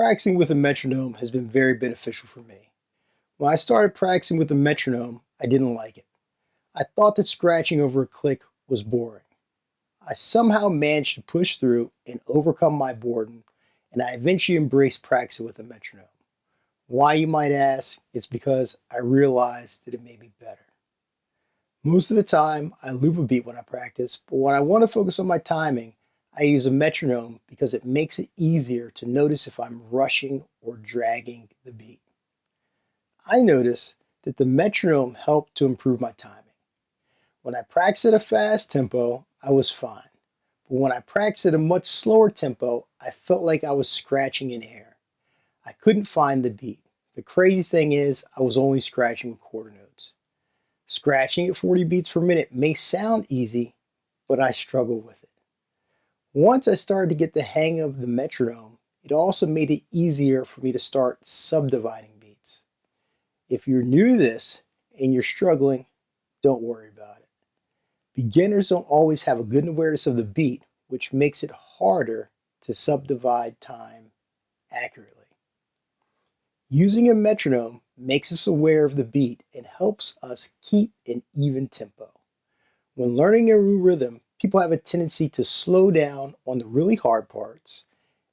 Practicing with a metronome has been very beneficial for me. When I started practicing with a metronome, I didn't like it. I thought that scratching over a click was boring. I somehow managed to push through and overcome my boredom, and I eventually embraced practicing with a metronome. Why, you might ask? It's because I realized that it made me better. Most of the time, I loop a beat when I practice, but when I want to focus on my timing, I use a metronome because it makes it easier to notice if I'm rushing or dragging the beat. I notice that the metronome helped to improve my timing. When I practiced at a fast tempo, I was fine. But when I practiced at a much slower tempo, I felt like I was scratching in air. I couldn't find the beat. The crazy thing is, I was only scratching with quarter notes. Scratching at 40 beats per minute may sound easy, but I struggle with it. Once I started to get the hang of the metronome, it also made it easier for me to start subdividing beats. If you're new to this and you're struggling, don't worry about it. Beginners don't always have a good awareness of the beat, which makes it harder to subdivide time accurately. Using a metronome makes us aware of the beat and helps us keep an even tempo. When learning a new rhythm, people have a tendency to slow down on the really hard parts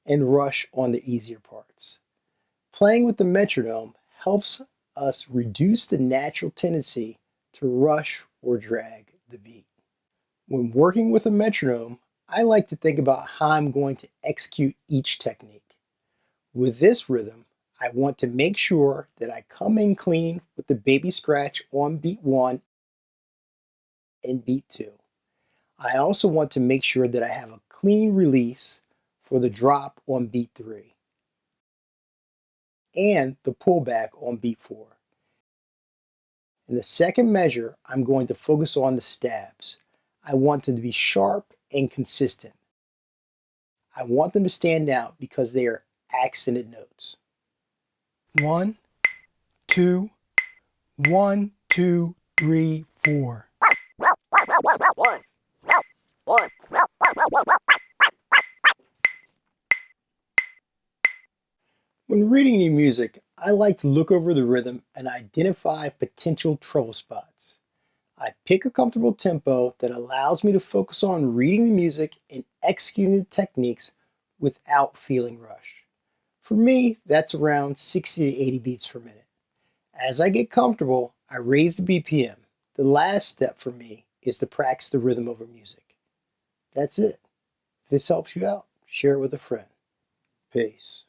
and rush on the easier parts. Playing with the metronome helps us reduce the natural tendency to rush or drag the beat. When working with a metronome, I like to think about how I'm going to execute each technique. With this rhythm, I want to make sure that I come in clean with the baby scratch on beat 1 and beat 2. I also want to make sure that I have a clean release for the drop on beat 3 and the pullback on beat 4. In the second measure, I'm going to focus on the stabs. I want them to be sharp and consistent. I want them to stand out because they are accented notes. 1, 2, 1, 2, 3, 4. When reading new music, I like to look over the rhythm and identify potential trouble spots. I pick a comfortable tempo that allows me to focus on reading the music and executing the techniques without feeling rushed. For me, that's around 60 to 80 beats per minute. As I get comfortable, I raise the BPM. The last step for me is to practice the rhythm over music. That's it. If this helps you out, share it with a friend. Peace.